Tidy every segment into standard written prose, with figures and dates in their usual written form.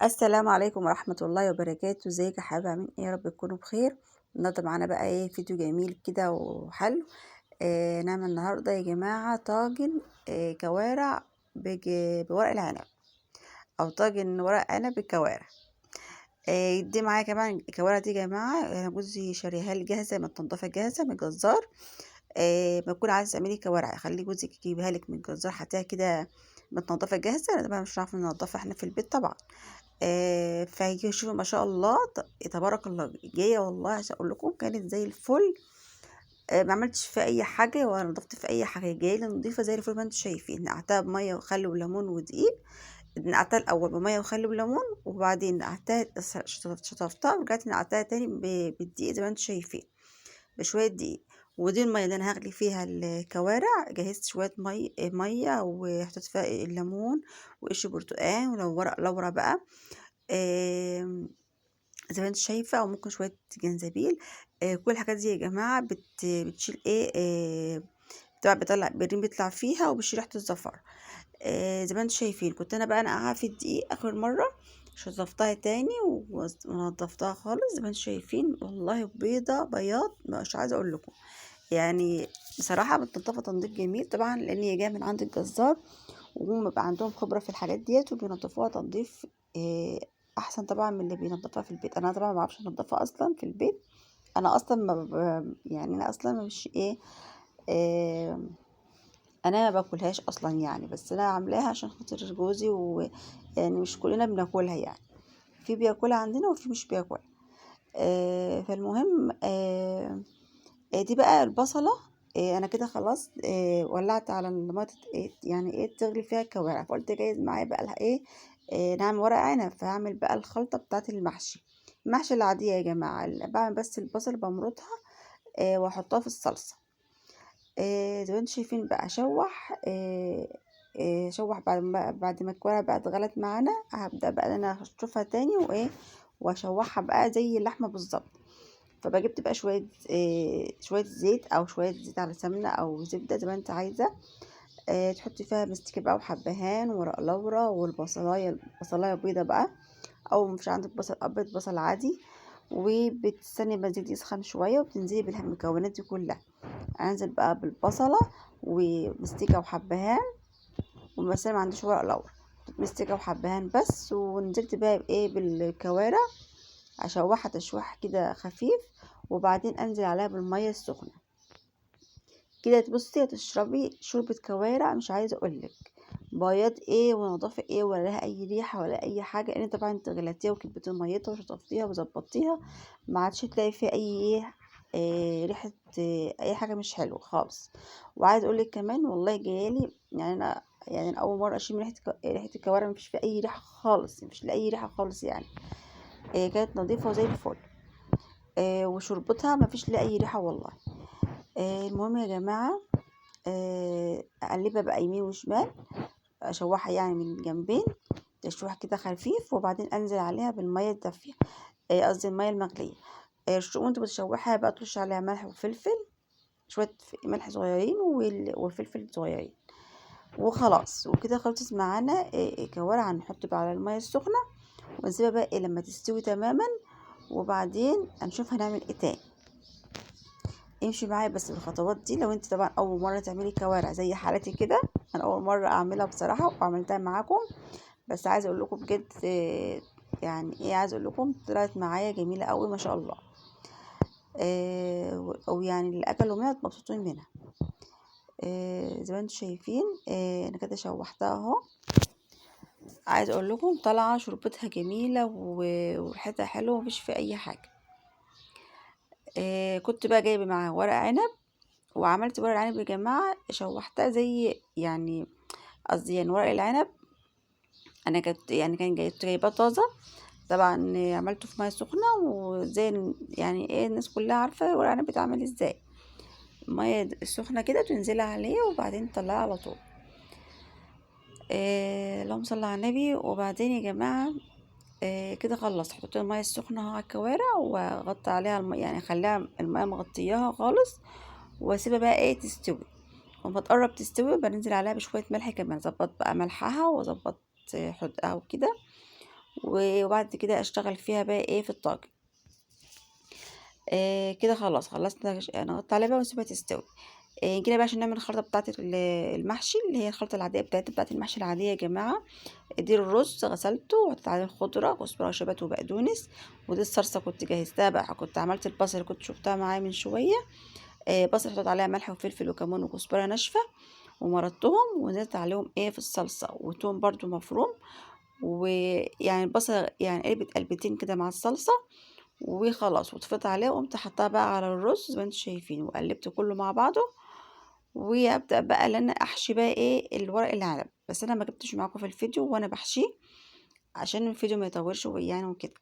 السلام عليكم ورحمة الله وبركاته. ازيك يا حبايبي؟ عاملين ايه؟ يا رب تكونوا بخير. النهارده معانا بقى ايه فيديو جميل كده وحلو. نعمل النهارده يا جماعة طاجن كوارع بورق العنب، او طاجن ورق عنب بالكوارع. دي معايا كمان الكوارع دي يا جماعة، انا جوزي شاريها لي جاهزة متنضفة جاهزة من الجزار. ما تكون عايزة تعملي كوارع خلي جوزك يجيبها لك من الجزار، هاتيها كده متنضفة جاهزة، انا طبعا مش هنعرف ننضفها احنا في البيت طبعا. فهيجي شوفوا ما شاء الله تبارك الله، جايه والله عشان اقول لكم كانت زي الفل. ما عملتش في اي حاجه ولا نضفت في اي حاجه، جايه لي نضيفه زي الفل ما انتم شايفين. نقعتها بميه وخل وليمون ودقيق. نقعتها الاول بميه وخل وليمون، وبعدين نقعتها شطفتها ورجعت نقعتها تاني بالدقيق زي ما انتم شايفين، بشويه دقيق. ودي الميه اللي انا هغلي فيها الكوارع، جهزت شويه ميه وحطيت فيها الليمون وقش برتقان ولو ورق لورا بقى. آمم، زي ما أنتِ شايفة، أو ممكن شوية جنزبيل. كل الحاجات دي يا جماعة بتشيل إيه، بيطلّع الريم بيطلع فيها وبتشيل ريحة الزفرة. زي ما أنتم شايفين كنت أنا بقى ناقعاها في الدقيق آخر مرة، شطفتها تاني ونضفتها خالص زي ما أنتم شايفين، والله بيضة بياض مش عايزة أقول لكم. يعني بصراحة متنضفة تنضيف جميل طبعًا، لإن هي جاية من عند الجزار، وهُم بيبقى عندهم خبرة في الحاجات ديّة وبينضفوها تنضيف آآ أحسن طبعًا من اللي بينضفها في البيت. أنا طبعًا ما باعرفش أنضفها أصلًا في البيت. أنا أصلًا ما يعني أنا أصلًا مش إيه، آمم أنا ما باكلهاش أصلًا يعني، بس أنا عاملاها عشان خاطر جوزي، ويعني مش كلنا بناكلها يعني، في بياكلها عندنا وفي مش بياكلها. فالمهم دي بقى البصلة. أنا كده خلاص ولّعت على المَيّة يعني إيه تغلي فيها الكوارع، فقُلت جايز معايا بقى إيه، نعمل ورق عنب، فهاعمل بقى الخلطة بتاعة المحشي. المحشي العادية يا جماعة، باعمل بس البصل بامرطها وأحطها في الصلصة. زي ما أنتم شايفين بقى أشوّح بعد ما الكوارع بقى اتغلت معانا، هابدأ بقى إن أنا أشطفها تاني وأشوّحها بقى زي اللحمة بالضبط. فجبت بقى شوية زيت، أو شوية زيت على سمنة أو زبدة زي ما انت عايزة. تحطي فيها مستكة بقى وحبهان وورق لورا بصلاية بيضة بقى، أو مش عندك بصل أبيض، بصل عادي. وبتستني ما الزيت يسخن شوية وبتنزلي بالمكونات دي كلها. أنزل بقى بالبصلة ومستكة وحبهان، بس أنا ما عنديش ورق لورا، مستكة وحبهان بس. ونزلت بقى بإيه بالكوارع، أشوحها تشويح كده خفيف، وبعدين أنزل عليها بالمية السخنة كده. تبصي هتشربي شوربة كوارع مش عايزة أقولك بياض ايه ونظافة ايه، ولا لها أي ريحة ولا أي حاجة، لأن طبعا انت غليتيها وكبتي ميتها وشطفتيها وظبطيها، ما عادش تلاقي فيها أي ايه ريحة أي حاجة مش حلوة خالص. وعايزة أقولك كمان والله جايالي، يعني أنا أول مرة أشم ريحة الكوارع، مفيش فيها أي ريحة خالص، مفيش لا أي ريحة خالص يعني. كانت نظيفة وزي الفل. وشربتها مفيش لا أي ريحة والله. المهم يا جماعة، اقلبها بقى يمين وشمال، اشوحها يعني من جنبين تشويح كده خفيف، وبعدين انزل عليها بالميه الدافيه، قصدي الميه المغليه. وانت بتشوحها بقى ترش عليها ملح وفلفل، شويه ملح صغيرين وفلفل صغيرين، وخلاص وكده خلصت معانا. كوارع هنحط بقى على الميه السخنه ونسيبها بقى لما تستوي تماما، وبعدين هنشوف هنعمل ايه تاني. امشي معايا بس بالخطوات دي لو انت طبعا اول مره تعملي كوارع زي حالتي كده. انا اول مره اعملها بصراحه وعملتها معاكم، بس عايزه اقول لكم بجد يعني ايه، عايزه اقول لكم طلعت معايا جميله قوي ما شاء الله. او يعني اللي اكلوا منها مبسوطين منها. زي ما انتم شايفين انا كده شوحتها اهو. عايزه اقول لكم طالعه شربتها جميله وريحتها حلوه ومفيش في اي حاجه. كنت بقى جايبه معاها ورق عنب، وعملت ورق العنب يا جماعه شوحتها زي يعني، قصدي يعني ورق العنب انا كنت جايباه طازه طبعا. عملته في ميه سخنه، وزي يعني ايه الناس كلها عارفه ورق العنب بيتعمل ازاي. الميه السخنه كده تنزلي عليه وبعدين تطلعيه على طول. اللهم صل على النبي. وبعدين يا جماعه كده خلصت، حطيت الميه السخنه على الكوارع وغطي عليها يعني اخليها الميه مغطياها خالص، واسيبها بقى ايه تستوي. وما تقرب تستوي بنزل عليها بشويه ملح كمان، ظبط بقى ملحها وظبط حدقها وكده. وبعد كده اشتغل فيها بقى ايه في الطاجن. كده خلاص خلصنا، نغطي عليها بقى ونسيبها تستوي. جينا بقى عشان نعمل الخلطة بتاعة المحشي، اللي هي الخلطة العادية بتاعة المحشي العادية يا جماعة. دي الرز غسلته وحطيت عليه الخضرة كزبرة وشبت وبقدونس. ودي الصلصة كنت جهزتها بقى، كنت عملت البصل اللي كنت شفتها معايا من شوية. بصل حطيت عليها ملح وفلفل وكمون وكزبرة ناشفة، ومرطتهم ونزلت عليهم ايه في الصلصة، وتوم برضو مفروم. ويعني البصل يعني قلبتين كده مع الصلصة، وخلاص وطفيت عليه وقمت حطها بقى على الرز زي ما انتم شايفين، وقلبت كله مع بعضه. وابدا بقى ان انا احشي بقى ايه الورق العنب، بس انا ما جبتش معاكم في الفيديو وانا بحشيه عشان الفيديو ما يطولش يعني وكده.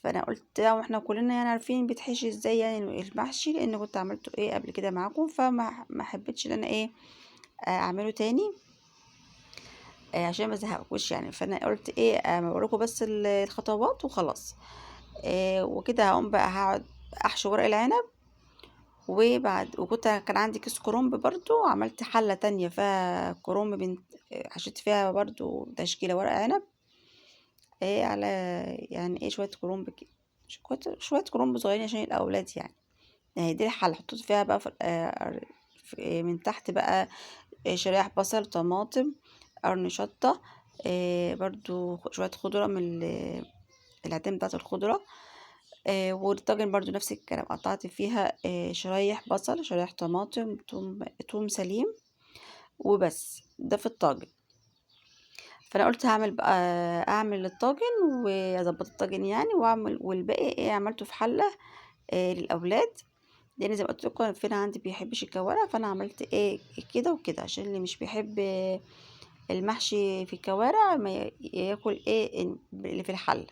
فانا قلت واحنا كلنا يعني عارفين بيتحشي ازاي يعني المحشي، لان كنت عملته ايه قبل كده معاكم، فما ما حبيتش ان انا ايه اعمله تاني عشان ما ازهقكوش يعني. فانا قلت ايه اوريكم بس الخطوات وخلاص. وكده هقوم بقى هقعد احشي ورق العنب. كان عندي كيس كرنب برضو، عملت حلة تانية فيها كرنب حشيت فيها برضو تشكيلة ورق عنب. على يعني ايه شوية كرنب كده، شوية كرنب صغيرين عشان الأولاد يعني. دي الحلة حطيت فيها بقى من تحت بقى شرايح بصل طماطم قرن شطة. برضو شوية خضرة من العدين بتاعت الخضرة. والطاجن برضو نفس الكلام، قطعت فيها شرايح بصل شرايح طماطم توم سليم وبس، ده في الطاجن. فانا قلت هعمل بقى اعمل الطاجن واظبط الطاجن يعني، واعمل والباقي ايه عملته في حله للاولاد، لان زي ما قلت لكم فينا عندي بيحبش الكوارع، فانا عملت ايه كده وكده عشان اللي مش بيحب المحشي في الكوارع ما ياكل ايه اللي في الحله.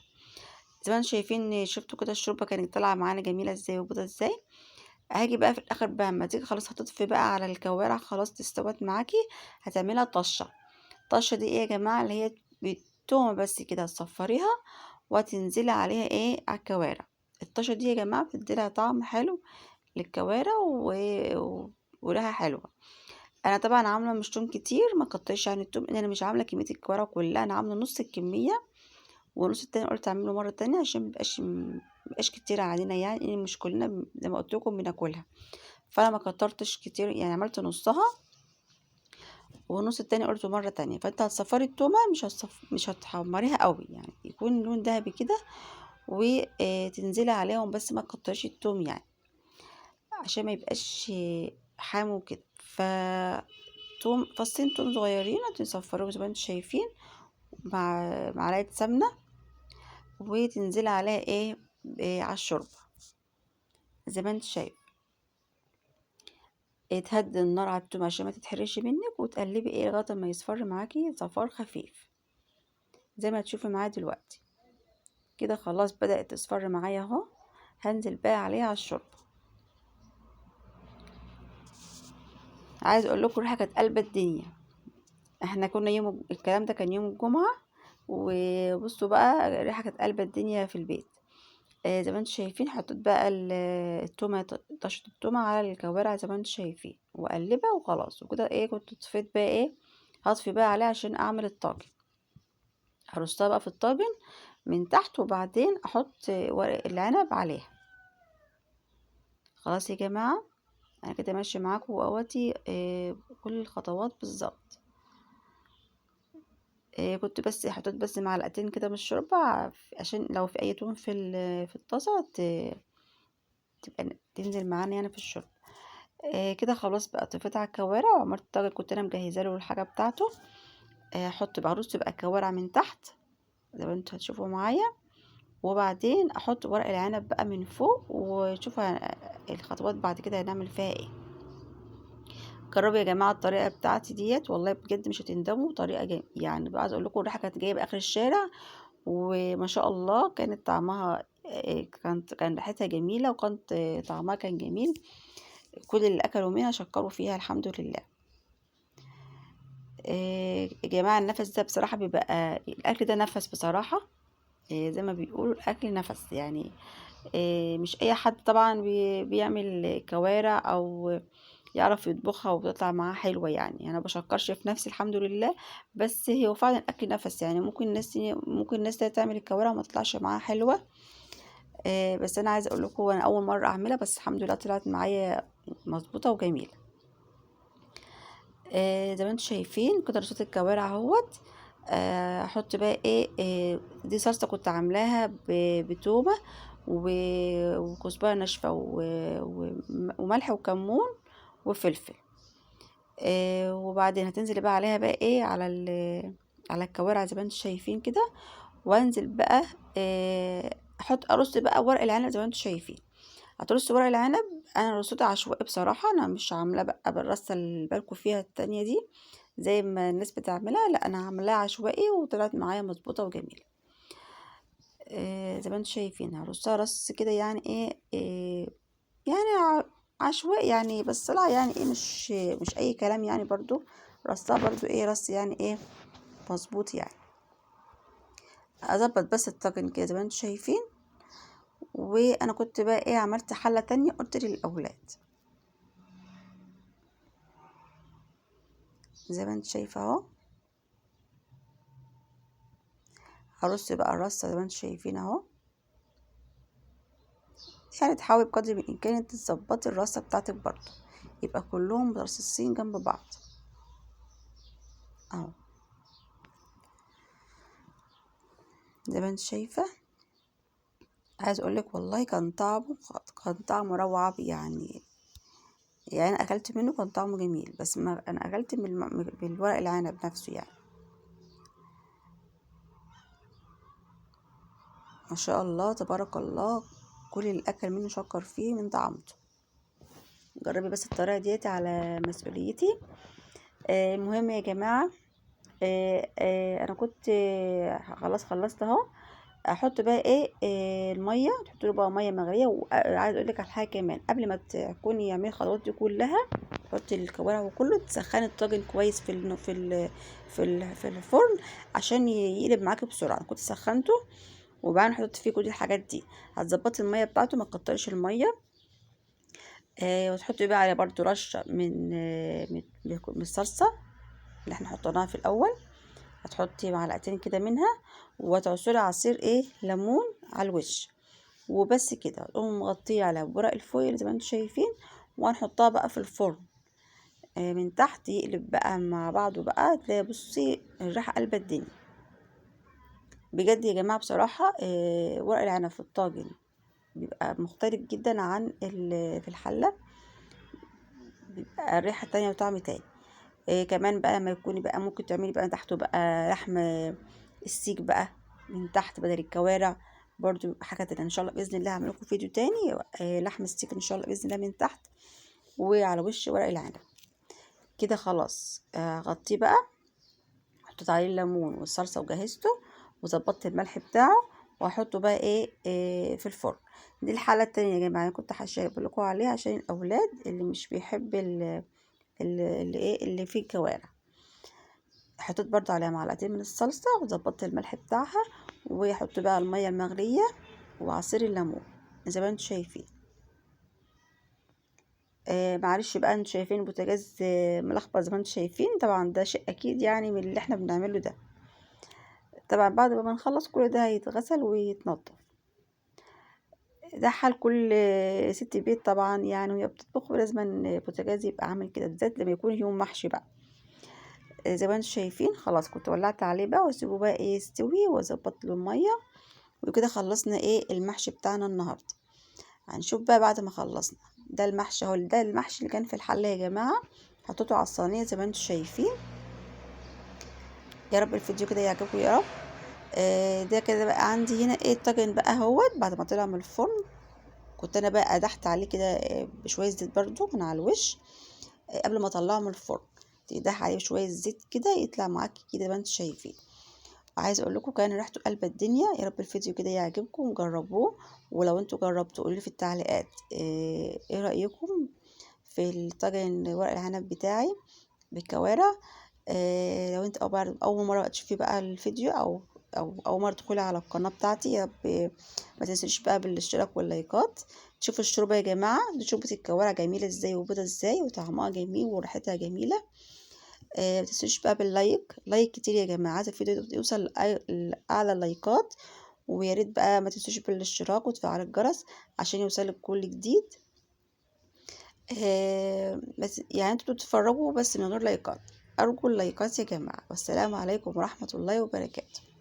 زي ما انتم شايفين شفتوا كده الشوربه كانت طالعه معانا جميله ازاي وبيضه ازاي. هاجي بقى في الاخر بقى اما تيجي خلاص هتطفي بقى على الكوارع خلاص استوت معاكي، هتعملها طشه. الطشه دي ايه يا جماعه، اللي هي بالتومه بس كده تصفريها وتنزلي عليها ايه على الكوارع. الطشه دي يا جماعه بتديلها طعم حلو للكوارع وريحه حلوه. انا طبعا عامله مش توم كتير، ما كترش يعني التوم، ان انا مش عامله كميه الكوارع كلها، انا عامله نص الكميه، والنص التاني قلت اعمله مره تانية عشان مبقاش كتير علينا يعني، إن مش كلنا زي ما قلت لكم بناكلها. فانا ما كترتش كتير يعني، عملت نصها والنص التاني قلته مرة تانية. فانت هتصفري التومة مش هتحمريها قوي يعني، يكون لون ذهبي كده، وتنزلي عليهم بس ما تكتريش التوم يعني عشان ما يبقاش حامو كده. فصين توم صغيرين هتصفروهم زي ما انتم شايفين مع معلقة سمنة، وتنزلي عليها على الشوربة زي ما انت شايف. تهدي النار على التوم عشان ما تتحرقش منك، وتقلبي لغايه ما يصفر معاكي صفار خفيف زي ما تشوفي معايا دلوقتي. كده خلاص بدأت تصفر معايا اهو. هنزل بقى عليها على الشوربه. عايز اقول لكم الريحه كانت قلبة الدنيا. احنا كنا الكلام ده كان يوم الجمعه، وبصوا بقى الريحه كانت قلبة الدنيا في البيت. زي ما انتم شايفين حطيت بقى التومه، طشه التومه على الكوارع زي ما انتم شايفين، وقلبها وخلاص. وكده كنت طفيت بقى هطفي بقى عليها عشان اعمل الطاجن. هرصها بقى في الطاجن من تحت، وبعدين احط ورق العنب عليها. خلاص يا جماعه انا كده ماشيه معاكم واوتي كل الخطوات بالظبط. كنت بس حطيت بس معلقتين كده من الشوربه عشان لو في اي توم في الطاسه تبقى تنزل معانا يعني في الشوربه. كده خلاص بقى طفيت على الكوارع وعملت الطاجن، كنت انا مجهزه له الحاجه بتاعته. احط بقى رز تبقى الكوارع من تحت زي ما انتوا هتشوفوا معايا، وبعدين احط ورق العنب بقى من فوق، وشوفوا الخطوات بعد كده هنعمل فيها ايه. جربوا يا جماعه الطريقه بتاعتي ديت، والله بجد مش هتندموا. طريقه يعني بقى عايزه اقول لكم الريحه كانت جايه باخر الشارع، وما شاء الله كانت طعمها كان ريحتها جميله، وكانت طعمها كان جميل. كل اللي اكلوا منها شكروا فيها الحمد لله. يا جماعه النفس ده بصراحه بيبقى الاكل ده نفس بصراحه. زي ما بيقولوا الاكل نفس يعني. مش اي حد طبعا بيعمل كوارع او يعرف يطبخها وتطلع معاه حلوة يعني. أنا بشكرش في نفسي الحمد لله، بس هو فعلا الأكل نفس يعني. ممكن الناس تانية تعمل الكوارع وما تطلعش معاها حلوة. بس أنا عايزة أقول لكم أنا أول مرة أعملها، بس الحمد لله طلعت معايا مظبوطة وجميلة. زي ما انتم شايفين كده رصيت الكوارع اهوت. احط بقى ايه، دي صلصه كنت عاملاها بتومه وكزبره ناشفه وملح وكمون وفلفل. وبعدين هتنزل بقى عليها بقى ايه على الكوارع زي ما انتم شايفين كده. وانزل بقى احط ارص بقى ورق العنب زي ما انتم شايفين. هترص ورق العنب، انا رصيته عشوائي بصراحه، انا مش عامله بقى بالرصه اللي بالكم فيها التانية دي زي ما الناس بتعملها، لا انا عاملاها عشوائي وطلعت معايا مظبوطه وجميله. زي ما انتم شايفين هرصها رص كده يعني ايه, يعني عشوائي يعني، بس طلع يعني ايه مش اي كلام يعني. برضو رصها برضو ايه رص يعني ايه مظبوط يعني. اظبط بس الطاجن كده زي ما انتم شايفين. وانا كنت بقى ايه عملت حله تانية قلت للاولاد زي ما انت شايفه اهو. هرص بقى الرصه زي ما انتم شايفين اهو. يعني تحاولي بقدر الامكان انت تظبطي الرصه بتاعتك برضو يبقى كلهم مترصصين جنب بعض اهو زي ما انت شايفه. عايز اقولك والله كان طعمه روعه يعني انا اكلت منه كان طعمه جميل، بس ما انا اكلت من الورق العنب نفسه يعني. ما شاء الله تبارك الله، كل اللي اكل منه شكر فيه من طعمته. جربي بس الطريقه ديت على مسؤوليتي. المهم يا جماعه، انا كنت خلاص خلصت اهو. احط بقى ايه الميه، تحط له بقى ميه مغليه. وعايز اقول لك على حاجه كمان، قبل ما تكوني يعملي الخطوات دي كلها تحطي الكوارع وكله، تسخني الطاجن كويس في الفرن عشان يقلب معاكي بسرعه. انا كنت سخنته وبعدين حطيت فيه كل الحاجات دي. هتظبطي الميه بتاعته، ما تكترش الميه. وتحطي بقى عليه برضو رشه من الصلصه اللي احنا حطيناها في الاول. هتحطي معلقتين كده منها، وتعصري عصير ايه ليمون على الوش. وبس كده تقوم مغطيه على ورق الفويل زي ما انتم شايفين. وهنحطها بقى في الفرن. من تحت يقلب بقى مع بعضه بقى، تلاقي بصي الريحه قلبة الدنيا بجد يا جماعه. بصراحه ورق العنب في الطاجن بيبقى مختلف جدا عن في الحله، بيبقى ريحه تانية وطعم تاني. كمان بقى لما يكوني بقى ممكن تعملي بقى تحته بقى لحم السيك بقى من تحت بدل الكوارع. برضو بيبقى حاجة تانية ان شاء الله باذن الله هعمل لكم فيديو تاني لحم السيك ان شاء الله باذن الله من تحت وعلى وش ورق العنب كده. خلاص غطيه بقى، حطيت عليه الليمون والصلصه وجهزته وظبطت الملح بتاعه. وهحطه بقى في الفرن. دي الحاله التانية يا جماعه، انا كنت هشير لكم عليها عشان الاولاد اللي مش بيحب اللي فيه الكوارع. حطيت برضو عليها معلقتين من الصلصة وظبطت الملح بتاعها. وحط بقى المية المغلية وعصير الليمون زي ما انتوا شايفين. معلش بقى انتوا شايفين البوتاجاز ملخبط زي ما انتوا شايفين. طبعا ده شيء اكيد يعني من اللي احنا بنعمله ده. طبعا بعد ما نخلص كل ده هيتغسل ويتنضف. ده حال كل ست بيت طبعا يعني، وهي بتطبخ لازم البوتاجاز يبقى عامل كده، بالذات لما يكون يوم محشي بقى. زي ما انتم شايفين خلاص كنت ولعت عليه بقى واسيبه بقى يستوي واظبط له الميه. وكده خلصنا المحشي بتاعنا النهارده. هنشوف بقى بعد ما خلصنا. ده المحشي اهو، ده المحشي اللي كان في الحله يا جماعه. حطيته على الصينيه زي ما انتم شايفين. يا رب الفيديو كده يعجبكم يا رب. ده كده بقى عندي هنا الطاجن بقى اهوت بعد ما طلع من الفرن. كنت انا بقى قدحت عليه كده بشويه زيت برضو من على الوش قبل ما اطلعه من الفرن. تقدح عليه شويه زيت كده يطلع معاكي كده زي ما انتم شايفين. وعايز اقول لكم كان ريحته قلب الدنيا. يا رب الفيديو كده يعجبكم وجربوه. ولو انتوا جربتوا قولوا لي في التعليقات ايه رايكم في الطاجن ورق العنب بتاعي بالكوارع. لو انت اول مره تشوفي بقى الفيديو او او اول مره تدخلي على القناه بتاعتي، يا رب ما تنسوش بقى بالاشتراك واللايكات. تشوفوا الشوربه يا جماعه، دي شوربه الكوارع جميله ازاي وبيضه ازاي وطعمها جميل وريحتها جميله. ما تنسوش بقى باللايك، لايك كتير يا جماعه، عايزه الفيديو يوصل لاعلى اللايكات. ويا ريت بقى ما تنسوش بالاشتراك وتفعيل الجرس عشان يوصلك كل جديد. بس يعني انتوا بتتفرجوا بس من غير لايكات، ارجو اللايكات يا جماعه. والسلام عليكم ورحمه الله وبركاته.